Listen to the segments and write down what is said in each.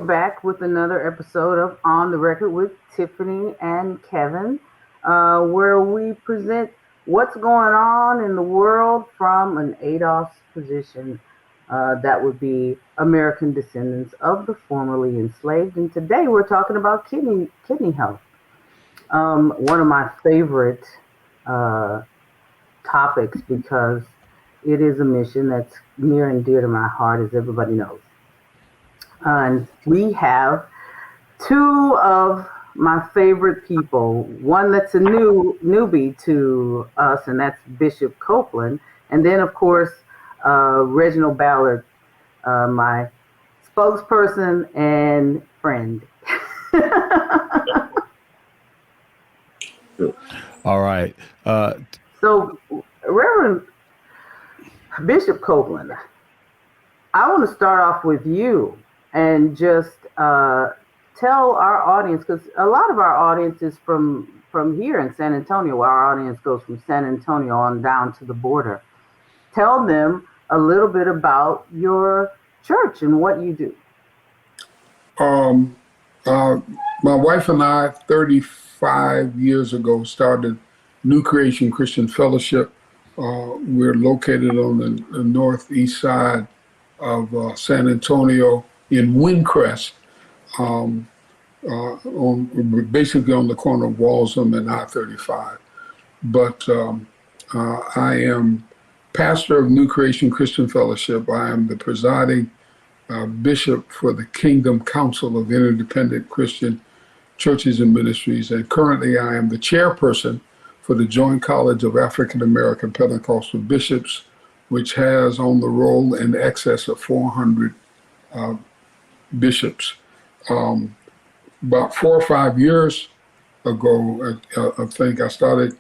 back with another episode of On the Record with Tiffany and Kevin, where we present what's going on in the world from an ADOS position. That would be American descendants of the formerly enslaved. And today we're talking about kidney health. One of my favorite topics because it is a mission that's near and dear to my heart, as everybody knows. And we have two of my favorite people. One that's a newbie to us, and that's Bishop Copeland. And then, of course, Reginald Ballard, my spokesperson and friend. All right. So, Reverend Bishop Copeland, I want to start off with you and just tell our audience, because a lot of our audience is from here in San Antonio. Our audience goes from San Antonio on down to the border. Tell them a little bit about your church and what you do. My wife and I, 35 years ago, started New Creation Christian Fellowship. We're located on the northeast side of San Antonio in Windcrest, basically on the corner of Walsham and I-35. But I am pastor of New Creation Christian Fellowship. I am the presiding bishop for the Kingdom Council of Interdependent Christian Churches and Ministries, and currently I am the chairperson for the Joint College of African American Pentecostal Bishops, which has on the roll in excess of 400 bishops. About 4 or 5 years ago, I think I started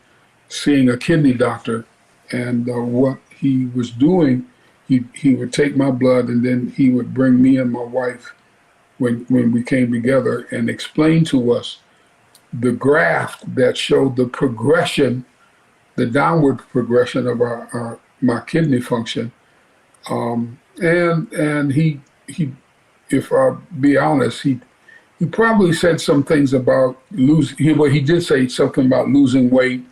seeing a kidney doctor, and what he was doing, he would take my blood and then he would bring me and my wife when we came together and explain to us the graph that showed the progression, the downward progression of my kidney function. And he, if I be honest, he probably said some things about he did say something about losing weight.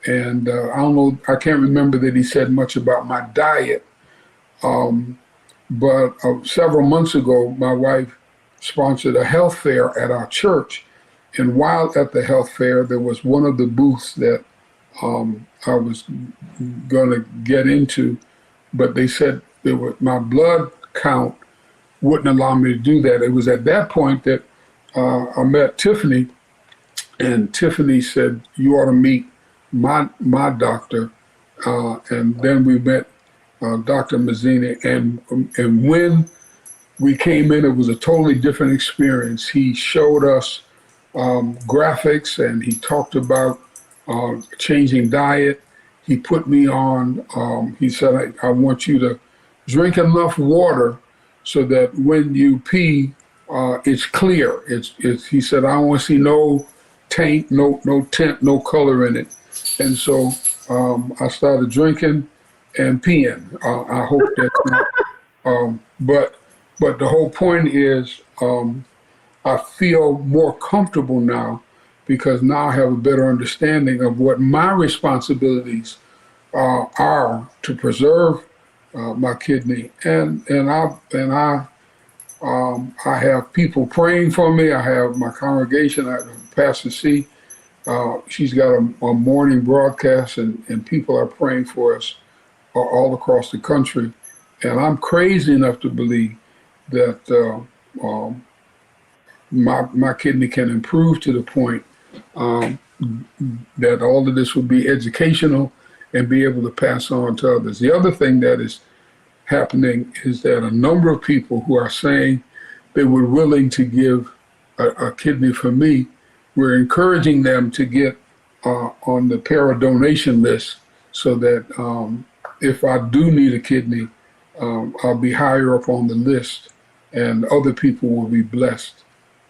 And I don't know, I can't remember that he said much about my diet. But several months ago, my wife sponsored a health fair at our church. And while at the health fair, there was one of the booths that I was going to get into, but they said my blood count wouldn't allow me to do that. It was at that point that I met Tiffany, and Tiffany said, "You ought to meet my doctor." And then we met Dr. Mazzini, and when we came in, it was a totally different experience. He showed us graphics, and he talked about changing diet. He put me on, he said, I want you to drink enough water so that when you pee, it's clear. He said, I don't want to see no taint, no tint, no color in it. And so I started drinking and peeing. I hope that's not, but the whole point is, I feel more comfortable now because now I have a better understanding of what my responsibilities are to preserve my kidney, and I have people praying for me. I have my congregation. I have Pastor C. She's got a morning broadcast, and people are praying for us all across the country. And I'm crazy enough to believe that my kidney can improve to the point that all of this will be educational and be able to pass on to others. The other thing that is happening is that a number of people who are saying they were willing to give a kidney for me, we're encouraging them to get on the para donation list so that if I do need a kidney, I'll be higher up on the list and other people will be blessed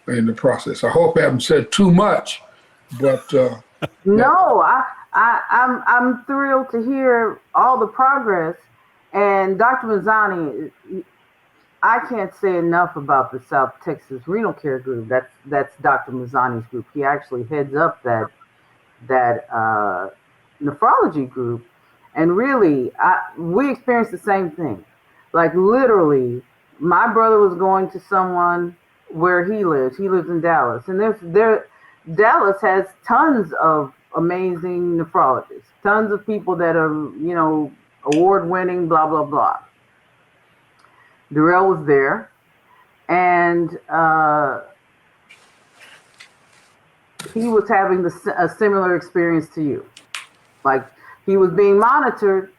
in the process. I hope I haven't said too much, but no, I'm thrilled to hear all the progress. And Dr. Mazzani, I can't say enough about the South Texas Renal Care Group. That's Dr. Mazzani's group. He actually heads up that nephrology group, and really, we experienced the same thing. Like literally, my brother was going to someone where he lives. He lives in Dallas, and Dallas has tons of amazing nephrologists, tons of people that are award winning, blah blah blah. Darrell was there, and he was having a similar experience to you. Like he was being monitored,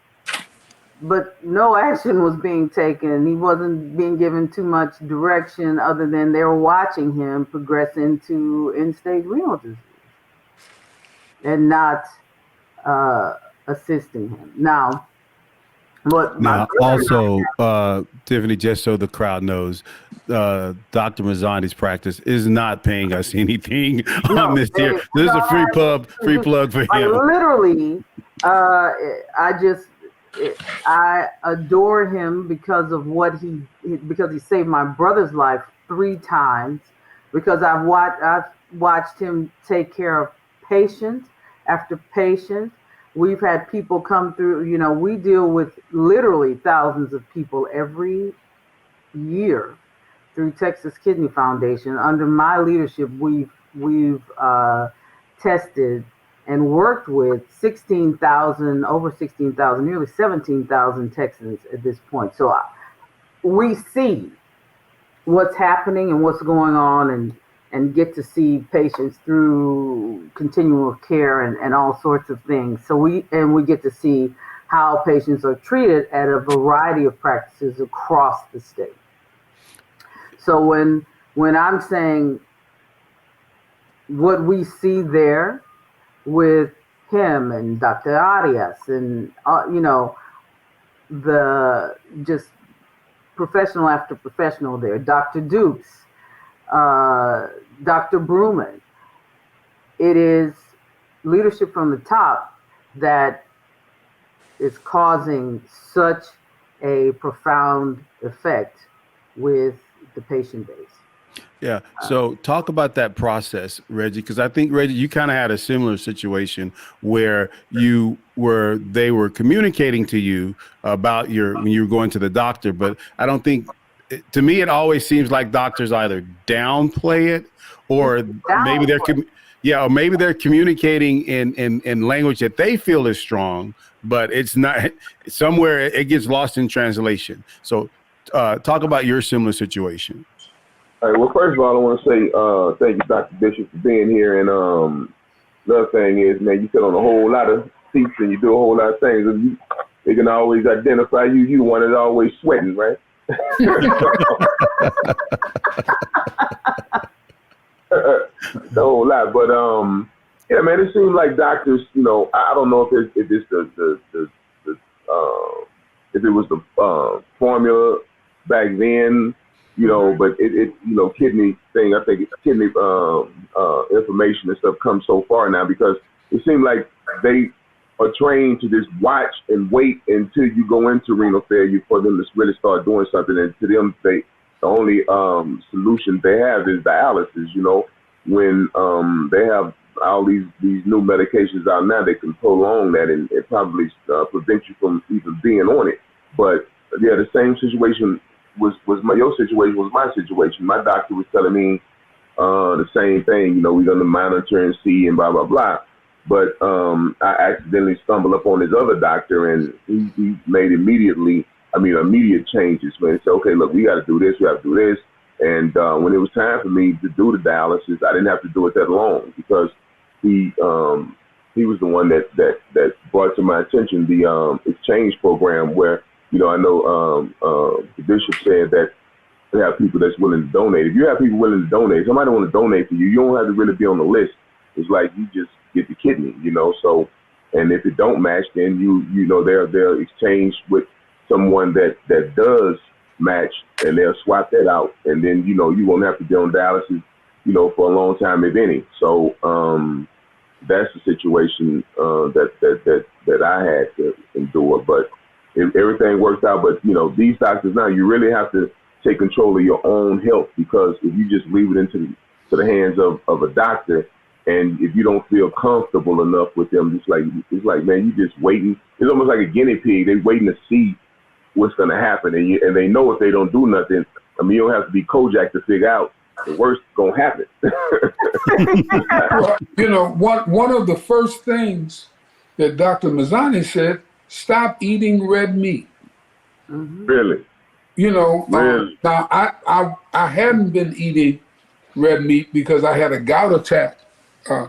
but no action was being taken. He wasn't being given too much direction other than they were watching him progress into end-stage renal disease and not assisting him. Now, Tiffany, just so the crowd knows, Dr. Mazzani's practice is not paying us anything on this here. This is a free plug for him. Literally, I adore him because of because he saved my brother's life 3 times. Because I've watched him take care of patient after patient. We've had people come through, we deal with literally thousands of people every year through Texas Kidney Foundation. Under my leadership, we've tested and worked with over 16,000, nearly 17,000 Texans at this point. So we see what's happening and what's going on, and get to see patients through continuum of care and all sorts of things. So we get to see how patients are treated at a variety of practices across the state. So when I'm saying what we see there with him and Dr. Arias and the just professional after professional there, Dr. Dukes, Dr. Bruman, it is leadership from the top that is causing such a profound effect with the patient base. Yeah. So talk about that process, Reggie, because I think, Reggie, you kind of had a similar situation where they were communicating to you about when you were going to the doctor, but I don't think, to me, it always seems like doctors either downplay it or maybe they're communicating in language that they feel is strong, but it's not. Somewhere it gets lost in translation. So talk about your similar situation. All right, well, first of all, I want to say thank you, Dr. Bishop, for being here. And another thing is, man, you sit on a whole lot of seats and you do a whole lot of things. And they can always identify you. You the one that's always sweating, right? A whole lot, but yeah, man, it seems like doctors, I don't know if it's if it was the formula back then, but it kidney thing. I think kidney information and stuff comes so far now because it seems like they are trained to just watch and wait until you go into renal failure for them to really start doing something. And to them, the only solution they have is dialysis. When they have all these new medications out now, they can prolong that and it probably prevent you from even being on it. But yeah, the same situation your situation was my situation. My doctor was telling me the same thing. We're going to monitor and see and blah blah blah. But I accidentally stumbled upon his other doctor, and he made immediate changes. When he said, okay, look, we got to do this, we have to do this. And when it was time for me to do the dialysis, I didn't have to do it that long because he was the one that brought to my attention the exchange program where, I know the bishop said that they have people that's willing to donate. If you have people willing to donate, somebody want to donate for you, you don't have to really be on the list. It's like you just get the kidney, so, and if it don't match, then they're exchanged with someone that does match, and they'll swap that out, and then you won't have to be on dialysis for a long time, if any. So that's the situation that I had to endure, but everything worked out. But these doctors now, you really have to take control of your own health, because if you just leave it into the hands of a doctor, and if you don't feel comfortable enough with them, it's like man, you just waiting. It's almost like a guinea pig. They're waiting to see what's going to happen, and they know if they don't do nothing, I mean, you don't have to be Kojak to figure out the worst going to happen. Well, you know, one of the first things that Dr. Mazzani said, stop eating red meat. Mm-hmm. Really? You know, Really? now I hadn't been eating red meat because I had a gout attack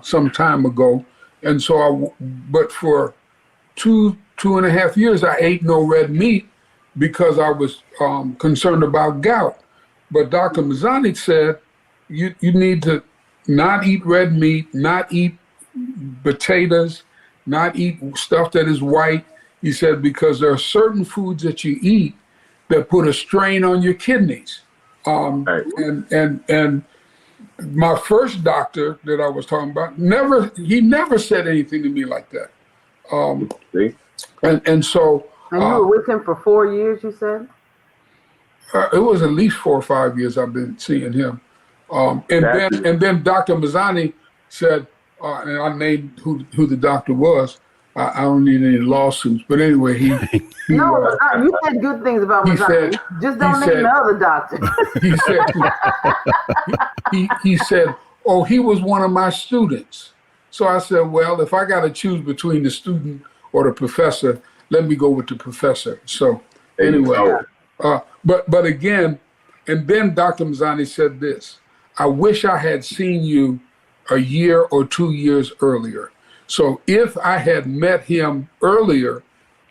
some time ago, and so but for two and a half years I ate no red meat because I was concerned about gout. But Dr. Mazzani said you need to not eat red meat, not eat potatoes, not eat stuff that is white. He said because there are certain foods that you eat that put a strain on your kidneys. Right. And my first doctor that I was talking about he never said anything to me like that. See? And so And you were with him for 4 years, you said? it was at least 4 or 5 years I've been seeing him. And then Dr. Mazzani said, and I named who the doctor was. I don't need any lawsuits, but anyway, he No, you said good things about Mazzani. Just don't name the other doctor. he said, oh, he was one of my students. So I said, well, if I got to choose between the student or the professor, let me go with the professor. So anyway, but again, and then Dr. Mazzani said this, I wish I had seen you a year or 2 years earlier. So if I had met him earlier,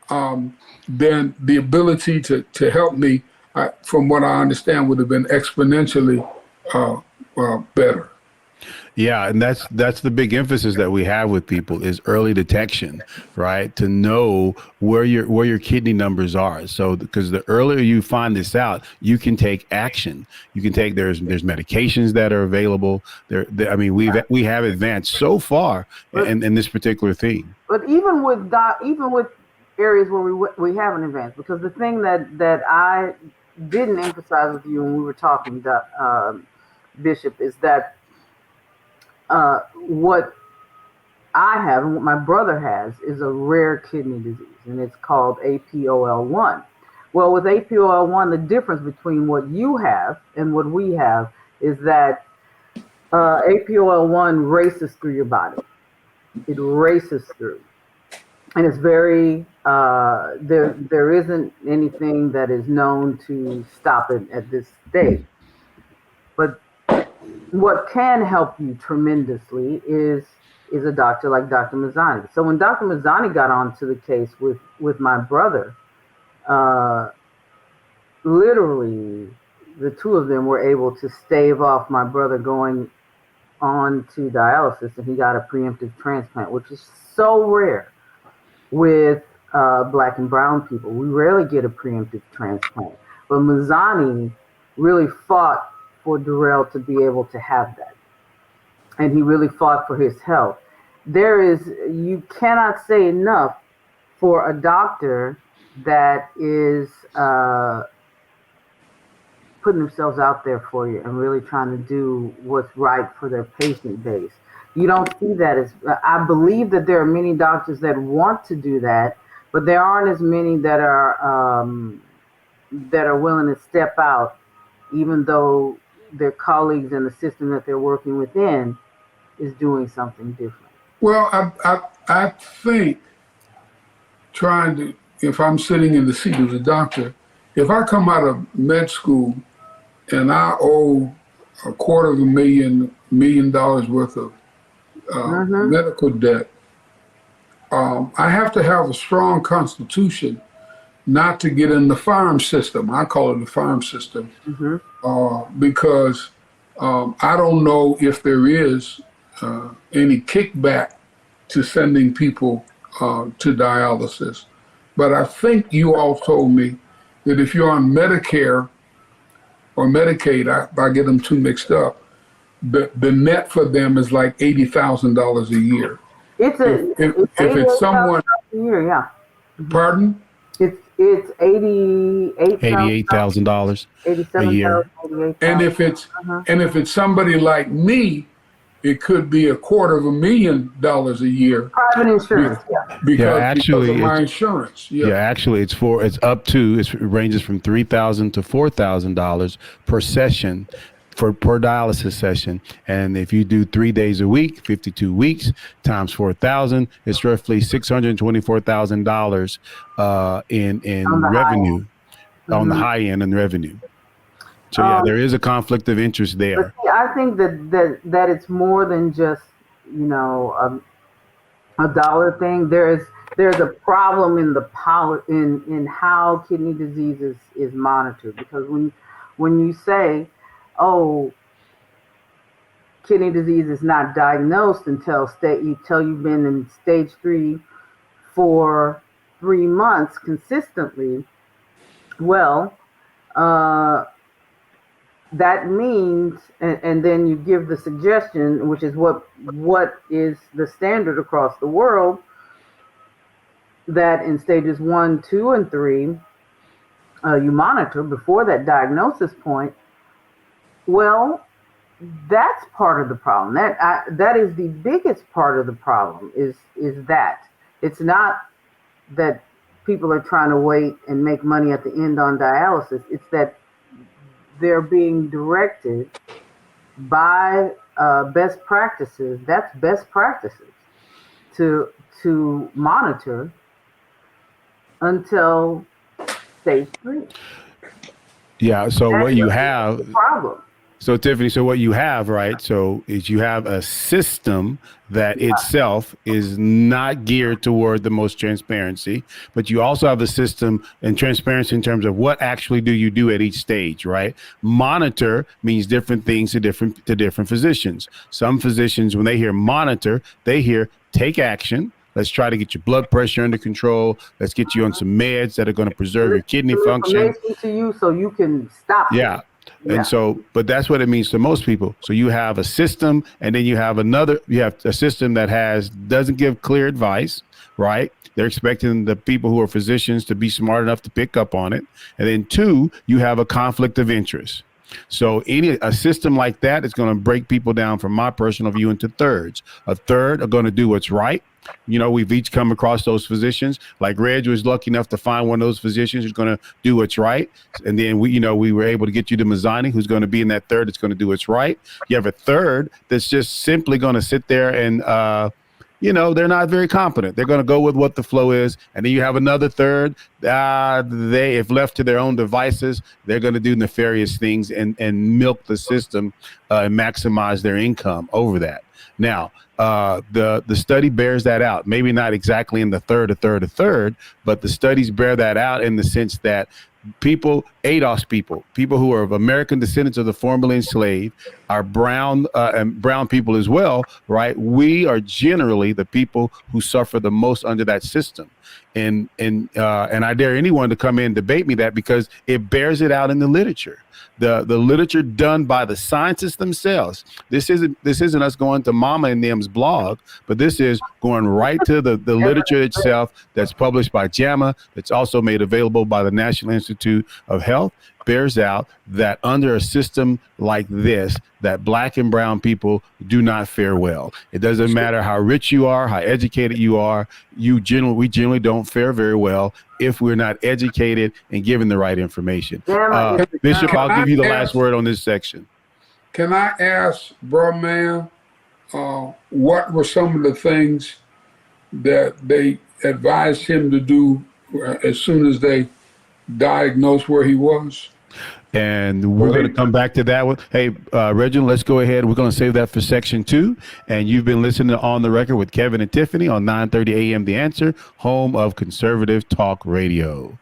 then the ability to help me, from what I understand, would have been exponentially better. Yeah, and that's the big emphasis that we have with people is early detection, right? To know where your kidney numbers are. So because the earlier you find this out, you can take action. You can take there's medications that are available. I mean, we have advanced so far in this particular thing. But even with areas where we haven't advanced, because the thing that I didn't emphasize with you when we were talking, Bishop, is that what I have and what my brother has is a rare kidney disease, and it's called APOL1. Well, with APOL1, the difference between what you have and what we have is that APOL1 races through your body. It races through. And it's very, there isn't anything that is known to stop it at this stage. But what can help you tremendously is a doctor like Dr. Mazzani. So when Dr. Mazzani got onto the case with my brother, literally the two of them were able to stave off my brother going on to dialysis, and he got a preemptive transplant, which is so rare with black and brown people. We rarely get a preemptive transplant, but Mazzani really fought for Durrell to be able to have that. And he really fought for his health. You cannot say enough for a doctor that is putting themselves out there for you and really trying to do what's right for their patient base. You don't see that I believe that there are many doctors that want to do that, but there aren't as many that are willing to step out, even though their colleagues in the system that they're working within is doing something different. Well, I think if I'm sitting in the seat of the doctor, if I come out of med school and I owe $250,000 worth of medical debt, I have to have a strong constitution not to get in the farm system. I call it the farm system, because I don't know if there is any kickback to sending people to dialysis. But I think you all told me that if you're on Medicare or Medicaid, I get them too mixed up, the net for them is like $80,000 a year. If it's someone a year, yeah. Pardon? It's It's 88,000, $88,000 a year. 87,000, And 88,000. if it's Uh-huh. and if it's somebody like me, it could be $250,000 a year Private insurance, yeah. Yeah, because actually, of my it's insurance. yeah, actually, it's up to it ranges from $3,000 to $4,000 per session per dialysis session. And if you do 3 days a week, 52 weeks times 4,000, it's roughly $624,000 On in the high end. revenue on the Mhm. high end in revenue. So yeah, there is a conflict of interest But there. see, I think that it's more than just, you know, a dollar thing. There's a problem in the in how kidney disease is monitored, because when you say, oh, kidney disease is not diagnosed until you've been in stage 3 for 3 months consistently, well, uh, that means, and then you give the suggestion, which is what is the standard across the world, that in stages 1, 2, and 3, you monitor before that diagnosis point. Well, that's part of the problem. That is the biggest part of the problem. Is that it's not that people are trying to wait and make money at the end on dialysis. It's that they're being directed by best practices. That's best practices to monitor until stage 3. Yeah. So That's what you the have problem. So Tiffany, so what you have, right? So is you have a system that itself is not geared toward the most transparency, but you also have a system and transparency in terms of what actually do you do at each stage, right? Monitor means different things to different physicians. Some physicians, when they hear monitor, they hear take action. Let's try to get your blood pressure under control. Let's get you on some meds that are going to preserve your kidney Some function. information to you so you can stop it. Yeah. Yeah. And so, but that's what it means to most people. So you have a system, and then you have a system that doesn't give clear advice, right? They're expecting the people who are physicians to be smart enough to pick up on it. And then 2, you have a conflict of interest. So a system like that is going to break people down, from my personal view, into thirds. A third are going to do what's right. You know, we've each come across those physicians. Like Reg was lucky enough to find one of those physicians who's going to do what's right. And then we were able to get you to Mazzani, who's going to be in that third that's going to do what's right. You have a third that's just simply going to sit there and, they're not very competent. They're going to go with what the flow is. And then you have another third. If left to their own devices, they're going to do nefarious things and milk the system and maximize their income over that. Now, the study bears that out. Maybe not exactly in the third, but the studies bear that out in the sense that ADOS people who are of American descendants of the formerly enslaved, are brown and brown people as well, right? We are generally the people who suffer the most under that system. And I dare anyone to come in and debate me that, because it bears it out in the literature. The literature done by the scientists themselves. This isn't us going to Mama and them's blog, but this is going right to the literature itself that's published by JAMA, that's also made available by the National Institute of Health, bears out that under a system like this, that black and brown people do not fare well. It doesn't matter how rich you are, how educated you are, we generally don't fare very well if we're not educated and given the right information. Bishop, I'll give you the last word on this section. Can I ask, bro, man, what were some of the things that they advised him to do as soon as they diagnosed where he was? And we're going to come back to that one. Hey, Reginald, let's go ahead. We're going to save that for section 2. And you've been listening to On the Record with Kevin and Tiffany on 9:30 a.m. The Answer, home of conservative talk radio.